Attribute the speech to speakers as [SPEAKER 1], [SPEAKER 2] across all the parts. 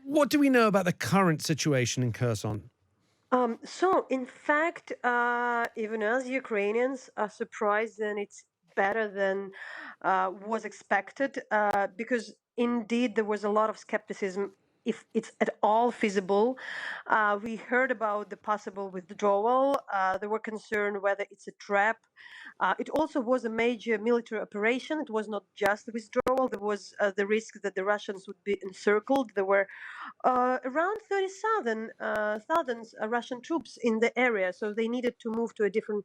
[SPEAKER 1] What do we know about the current situation in Kherson?
[SPEAKER 2] In fact, even as Ukrainians are surprised, and it's better than was expected, because indeed there was a lot of skepticism if it's at all feasible. We heard about the possible withdrawal. There were concern whether it's a trap. It also was a major military operation. It was not just the withdrawal. There was the risk that the Russians would be encircled. There were around 30,000 Russian troops in the area, so they needed to move to a different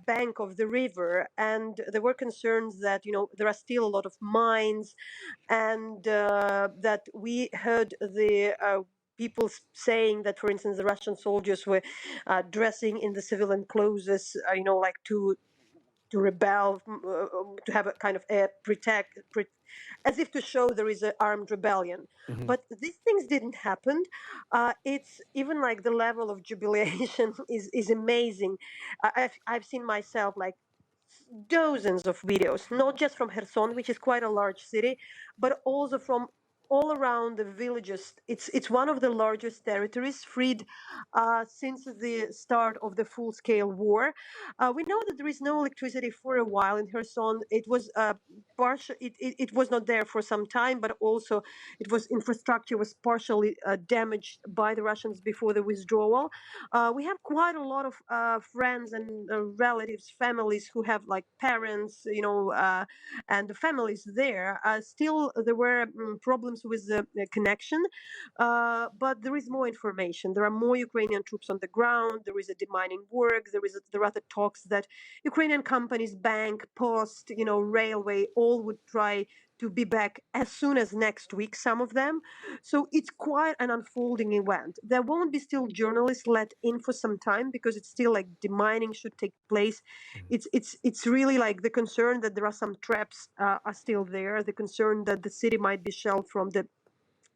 [SPEAKER 2] bank of the river. And there were concerns that there are still a lot of mines, and that we heard the people saying that, for instance, the Russian soldiers were dressing in the civilian clothes, like to rebel, to have a kind of a as if to show there is an armed rebellion.
[SPEAKER 1] Mhm.
[SPEAKER 2] But these things didn't happen. It's even like the level of jubilation is amazing. I've seen myself like dozens of videos, not just from Kherson, which is quite a large city, but also from all around the villages. It's one of the largest territories freed since the start of the full-scale war. We know that there is no electricity for a while in Kherson. It was partial. It was not there for some time, but also it was infrastructure was partially damaged by the Russians before the withdrawal. We have quite a lot of friends and relatives, families who have like parents, and the families there. Still, there were problems with the connection, but there is more information. There are more Ukrainian troops on the ground. There is a demining work. There are the talks that Ukrainian companies, bank, post, railway, all would try to be back as soon as next week, some of them. So it's quite an unfolding event. There won't be still journalists let in for some time because it's still like demining should take place. It's really like the concern that there are some traps are still there. The concern that the city might be shelled from the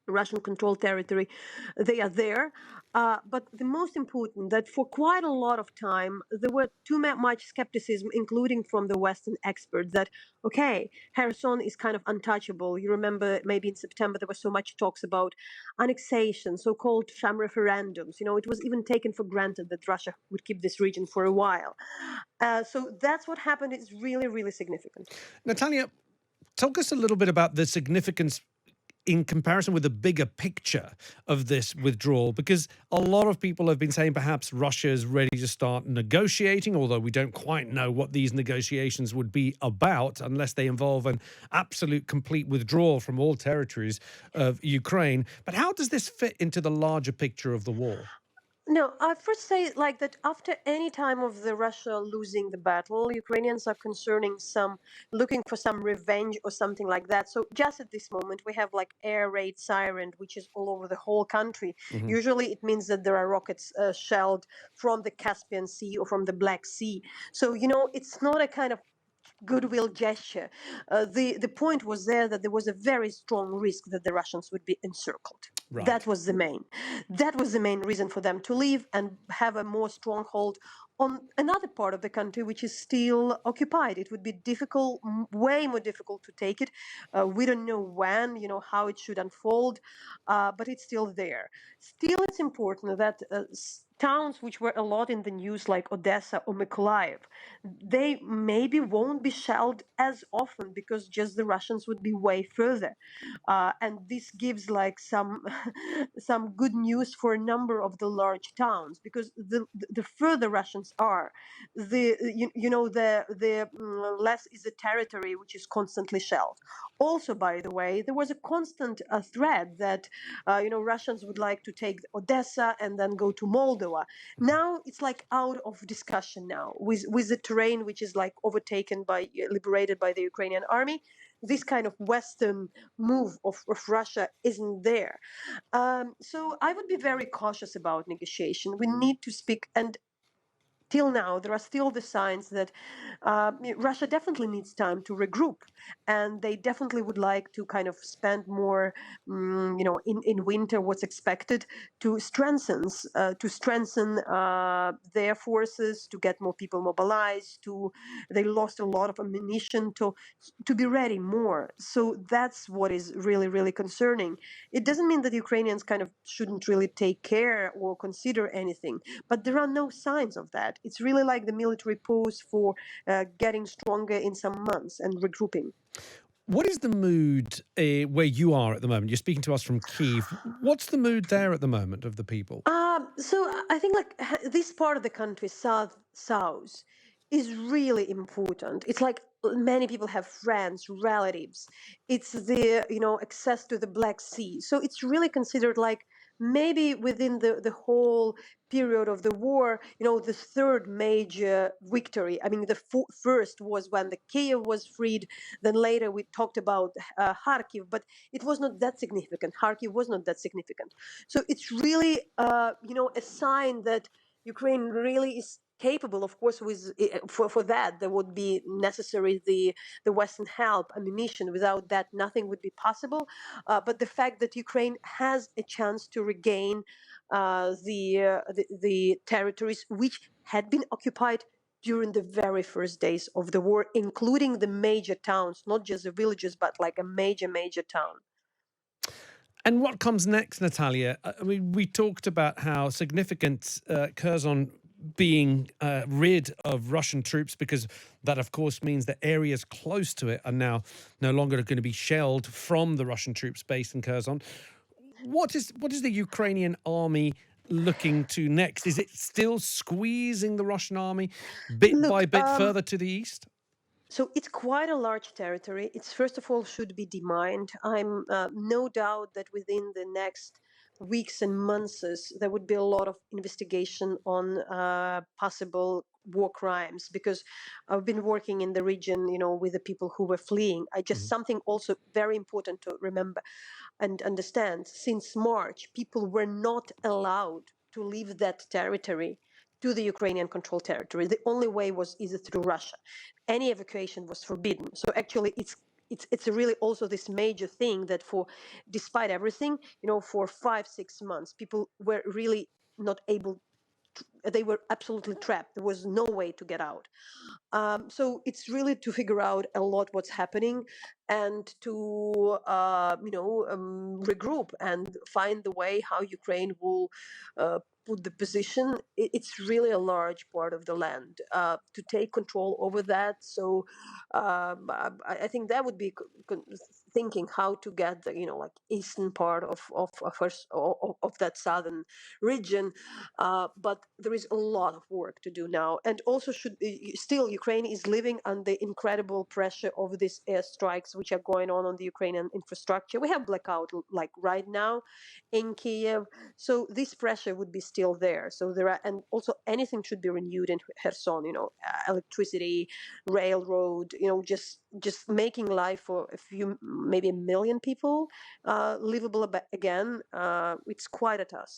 [SPEAKER 2] Russian controlled territory, they are there. But the most important that for quite a lot of time there were too much skepticism, including from the Western experts, that okay, Kherson is kind of untouchable. You remember maybe in September there was so much talks about annexation, so-called sham referendums. It was even taken for granted that Russia would keep this region for a while. So that's what happened. It's really, really significant.
[SPEAKER 1] Natalia, talk us a little bit about the significance in comparison with the bigger picture of this withdrawal, because a lot of people have been saying perhaps Russia is ready to start negotiating, although we don't quite know what these negotiations would be about unless they involve an absolute complete withdrawal from all territories of Ukraine. But how does this fit into the larger picture of the war?
[SPEAKER 2] No, I first say like that after any time of the Russia losing the battle, Ukrainians are concerning some looking for some revenge or something like that. So just at this moment, we have like air raid siren, which is all over the whole country.
[SPEAKER 1] Mhm.
[SPEAKER 2] Usually, it means that there are rockets shelled from the Caspian Sea or from the Black Sea. So it's not a kind of goodwill gesture. The point was there that there was a very strong risk that the Russians would be encircled.
[SPEAKER 1] Right.
[SPEAKER 2] That was the main reason for them to leave and have a more stronghold on another part of the country which is still occupied. It would be difficult, way more difficult to take it. We don't know when, how it should unfold, but it's still there. Still, it's important that towns which were a lot in the news, like Odessa or Mykolaiv, they maybe won't be shelled as often because just the Russians would be way further, and this gives like some some good news for a number of the large towns, because the further Russians are, the less is the territory which is constantly shelled. Also, by the way, there was a constant threat that Russians would like to take Odessa and then go to Moldova. Now it's like out of discussion now, with the terrain which is like overtaken by liberated by the Ukrainian army. This kind of Western move of Russia isn't there. So I would be very cautious about negotiation. We need to speak, and till now, there are still the signs that Russia definitely needs time to regroup, and they definitely would like to kind of spend more, in winter, what's expected to strengthen their forces, to get more people mobilized. They lost a lot of ammunition to be ready more. So that's what is really, really concerning. It doesn't mean that Ukrainians kind of shouldn't really take care or consider anything, but there are no signs of that. It's really like the military pause for getting stronger in some months and regrouping.
[SPEAKER 1] What is the mood where you are at the moment? You're speaking to us from Kiev. What's the mood there at the moment of the people?
[SPEAKER 2] So I think like this part of the country, south, is really important. It's like many people have friends, relatives. It's the access to the Black Sea. So it's really considered like maybe within the whole period of the war, the third major victory. I mean, the first was when the Kiev was freed. Then later we talked about Kharkiv, but it was not that significant. Kharkiv was not that significant. So it's really, a sign that Ukraine really is capable. Of course, for that there would be necessary the Western help, ammunition. Without that, nothing would be possible. But the fact that Ukraine has a chance to regain the territories which had been occupied during the very first days of the war, including the major towns, not just the villages, but like a major town.
[SPEAKER 1] And what comes next, Natalia? I mean, we talked about how significant Kherson being rid of Russian troops, because that, of course, means that areas close to it are now no longer going to be shelled from the Russian troops based in Kherson. What is the Ukrainian army looking to next? Is it still squeezing the Russian army bit by
[SPEAKER 2] Look,
[SPEAKER 1] bit further to the east?
[SPEAKER 2] so it's quite a large territory. It's first of all should be demined. I'm no doubt that within the next weeks and months there would be a lot of investigation on possible war crimes, because I've been working in the region, with the people who were fleeing. I just
[SPEAKER 1] Mhm.
[SPEAKER 2] something also very important to remember and understand. Since March, people were not allowed to leave that territory to the Ukrainian controlled territory. The only way was either through Russia. Any evacuation was forbidden. So actually, it's really also this major thing that despite everything, for 5 6 months, people were really not able. They were absolutely trapped. There was no way to get out. So it's really to figure out a lot what's happening, and to regroup and find the way how Ukraine will put the position. It's really a large part of the land to take control over that. So I think that would be thinking how to get the like eastern part of that southern region. But there is a lot of work to do now, and also should be, still Ukraine is living under incredible pressure of these airstrikes which are going on the Ukrainian infrastructure. We have blackout like right now in Kiev, so this pressure would be still there. So there are, and also anything should be renewed in Kherson. Electricity, railroad. Just making life for a few, maybe a million people, livable again. It's quite a task.